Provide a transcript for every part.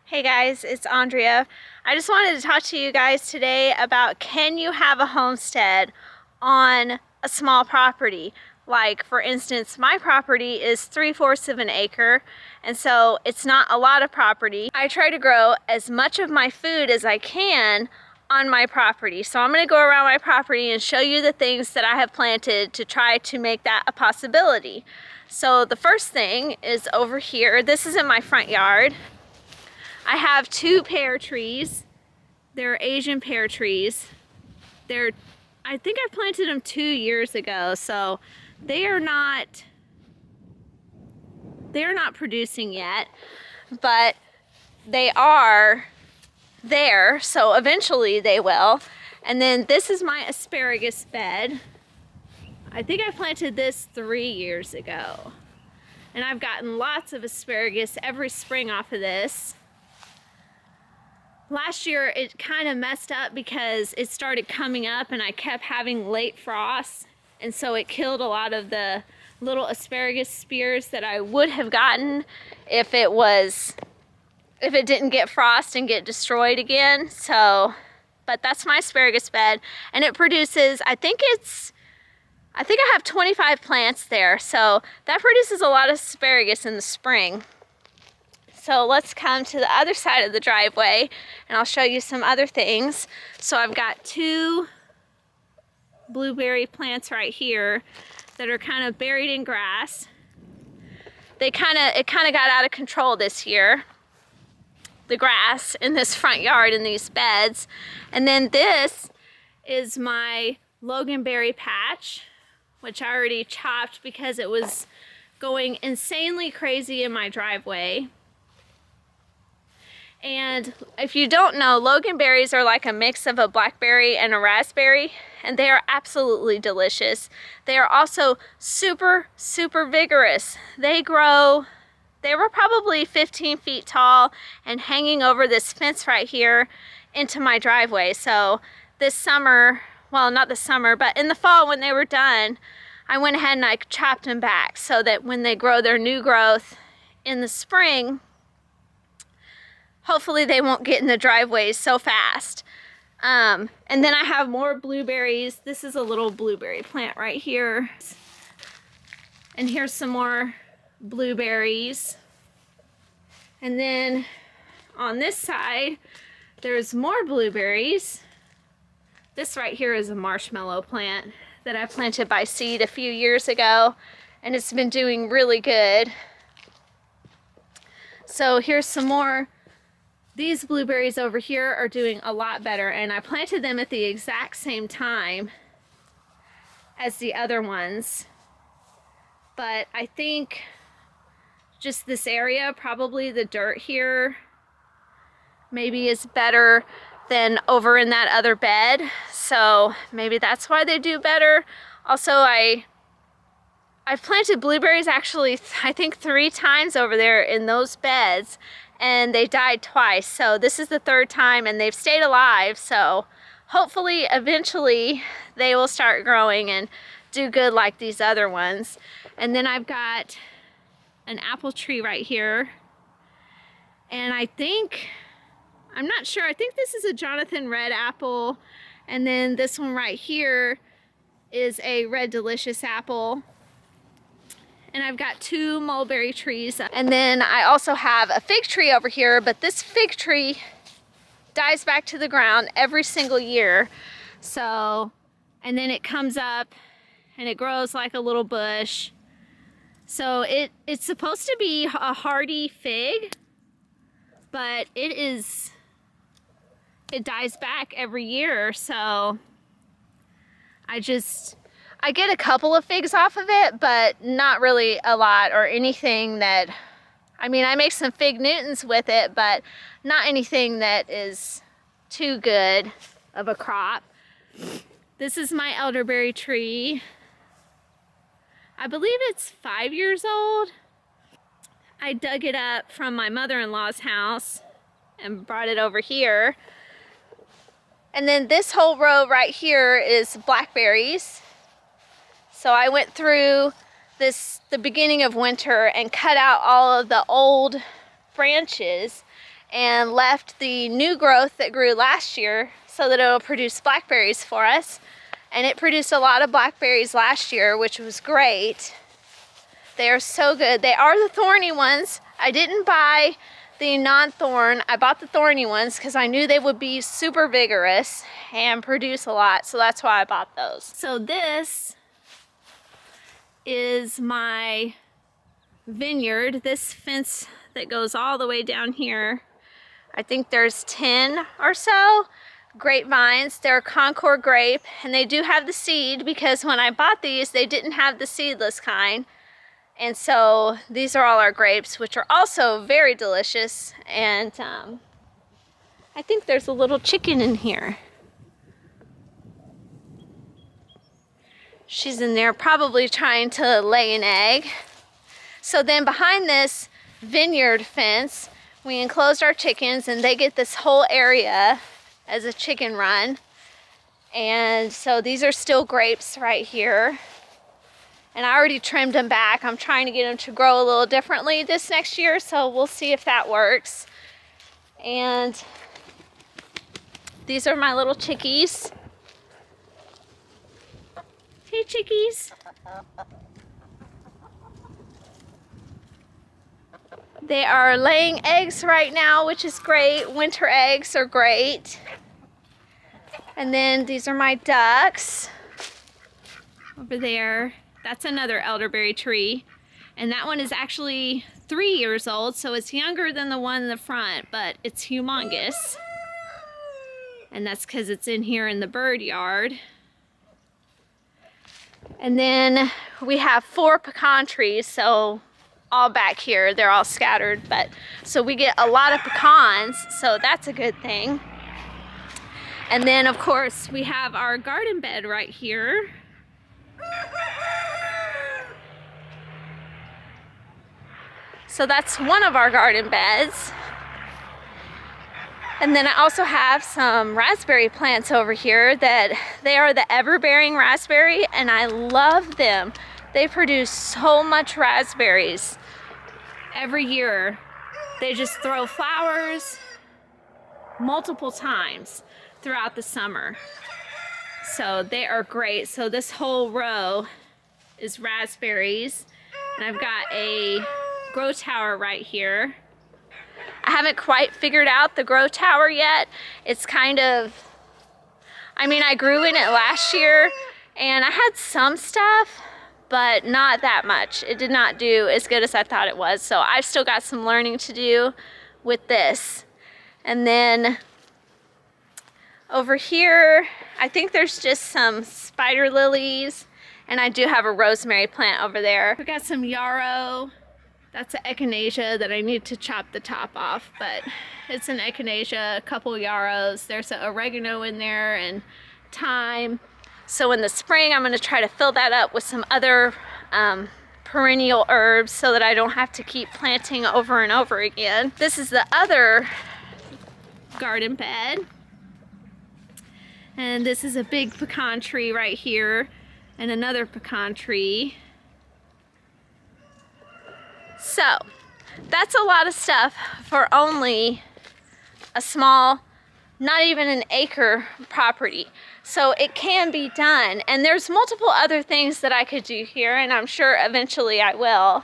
Hey guys, it's Andrea. I just wanted to talk to you guys today about, can you have a homestead on a small property? Like, for instance, my property is 3/4 of an acre, and so it's not a lot of property. I try to grow as much of my food as I can on my property. So I'm going to go around my property and show you the things that I have planted to try to make that a possibility. So the first thing is over here. This is in my front yard. I have two pear trees. They're Asian pear trees. I think I planted them 2 years ago, so they are not producing yet, but they are there, so eventually they will. And then this is my asparagus bed. I think I planted this 3 years ago, and I've gotten lots of asparagus every spring off of this. Last year it kind of messed up because it started coming up and I kept having late frosts, and so it killed a lot of the little asparagus spears that I would have gotten if it didn't get frost and get destroyed again. So, but that's my asparagus bed, and it produces, I think I have 25 plants there, so that produces a lot of asparagus in the spring. So let's come to the other side of the driveway and I'll show you some other things. So I've got two blueberry plants right here that are kind of buried in grass. It kind of got out of control this year, the grass in this front yard in these beds. And then this is my loganberry patch, which I already chopped because it was going insanely crazy in my driveway. And if you don't know, loganberries are like a mix of a blackberry and a raspberry, and they are absolutely delicious. They are also super, super vigorous. They were probably 15 feet tall and hanging over this fence right here into my driveway. So this summer, well, not this summer, but in the fall when they were done, I went ahead and I chopped them back so that when they grow their new growth in the spring, hopefully they won't get in the driveways so fast. And then I have more blueberries. This is a little blueberry plant right here. And here's some more blueberries. And then on this side, there's more blueberries. This right here is a marshmallow plant that I planted by seed a few years ago, and it's been doing really good. So here's some more. These blueberries over here are doing a lot better, and I planted them at the exact same time as the other ones. But I think just this area, probably the dirt here maybe is better than over in that other bed. So maybe that's why they do better. Also, I've planted blueberries actually, I think 3 times over there in those beds, and they died twice. So this is the 3rd time, and they've stayed alive. So hopefully eventually they will start growing and do good like these other ones. And then I've got an apple tree right here. And I'm not sure, I think this is a Jonathan red apple. And then this one right here is a red delicious apple. And I've got 2 mulberry trees. And then I also have a fig tree over here, but this fig tree dies back to the ground every single year. So, and then it comes up and it grows like a little bush. So it's supposed to be a hardy fig, but it dies back every year. So I get a couple of figs off of it, but not really a lot or anything that, I mean, I make some fig Newtons with it, but not anything that is too good of a crop. This is my elderberry tree. I believe it's 5 years old. I dug it up from my mother-in-law's house and brought it over here. And then this whole row right here is blackberries. So I went through the beginning of winter and cut out all of the old branches and left the new growth that grew last year so that it'll produce blackberries for us. And it produced a lot of blackberries last year, which was great. They are so good. They are the thorny ones. I didn't buy the non-thorn. I bought the thorny ones because I knew they would be super vigorous and produce a lot, so that's why I bought those. So this is my vineyard, this fence that goes all the way down here. I think there's 10 or so grapevines. They're Concord grape, and they do have the seed because when I bought these, they didn't have the seedless kind. And so these are all our grapes, which are also very delicious. And I think there's a little chicken in here. She's in there probably trying to lay an egg. So then behind this vineyard fence, we enclosed our chickens, and they get this whole area as a chicken run. And so these are still grapes right here. And I already trimmed them back. I'm trying to get them to grow a little differently this next year, so we'll see if that works. And these are my little chickies. Hey, chickies. They are laying eggs right now, which is great. Winter eggs are great. And then these are my ducks over there. That's another elderberry tree, and that one is actually 3 years old, so it's younger than the one in the front, but it's humongous. And that's because it's in here in the bird yard. And then we have 4 pecan trees, so all back here, they're all scattered, but so we get a lot of pecans, so that's a good thing. And then of course we have our garden bed right here. So that's one of our garden beds. And then I also have some raspberry plants over here that they are the ever-bearing raspberry, and I love them. They produce so much raspberries every year. They just throw flowers multiple times throughout the summer. So they are great. So this whole row is raspberries, and I've got a grow tower right here. I haven't quite figured out the grow tower yet. It's kind of, I mean, I grew in it last year and I had some stuff, but not that much. It did not do as good as I thought it was. So I've still got some learning to do with this. And then over here, I think there's just some spider lilies, and I do have a rosemary plant over there. We got some yarrow. That's an echinacea that I need to chop the top off, but it's an echinacea, a couple yarrows. There's an oregano in there and thyme. So in the spring, I'm gonna try to fill that up with some other perennial herbs so that I don't have to keep planting over and over again. This is the other garden bed. And this is a big pecan tree right here and another pecan tree. So that's a lot of stuff for only a small, not even an acre property. So it can be done, and there's multiple other things that I could do here, and I'm sure eventually I will.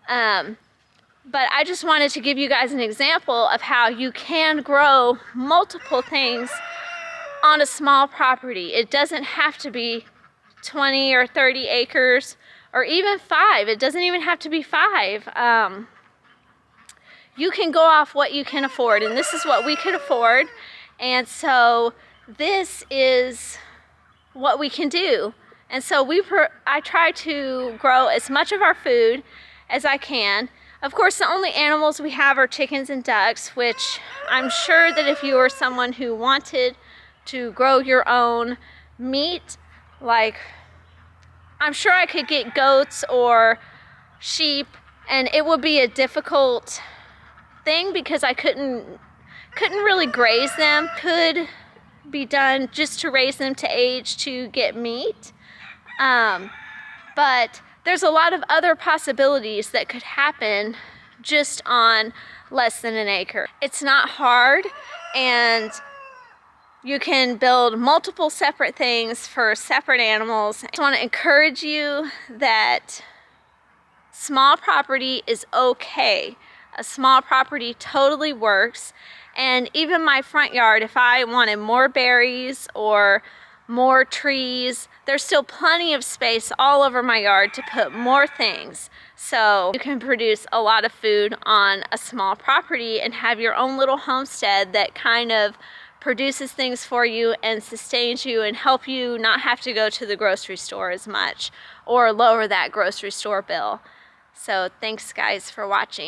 But I just wanted to give you guys an example of how you can grow multiple things on a small property. It doesn't have to be 20 or 30 acres or even 5. It doesn't even have to be 5. You can go off what you can afford, and this is what we could afford. And so this is what we can do. And so I try to grow as much of our food as I can. Of course, the only animals we have are chickens and ducks, which I'm sure that if you were someone who wanted to grow your own meat, like I'm sure I could get goats or sheep, and it would be a difficult thing because I couldn't really graze them. Could be done just to raise them to age to get meat, but there's a lot of other possibilities that could happen just on less than an acre. It's not hard, and you can build multiple separate things for separate animals. I just want to encourage you that small property is okay. A small property totally works. And even my front yard, if I wanted more berries or more trees, there's still plenty of space all over my yard to put more things. So you can produce a lot of food on a small property and have your own little homestead that kind of produces things for you and sustains you and help you not have to go to the grocery store as much or lower that grocery store bill. So thanks guys for watching.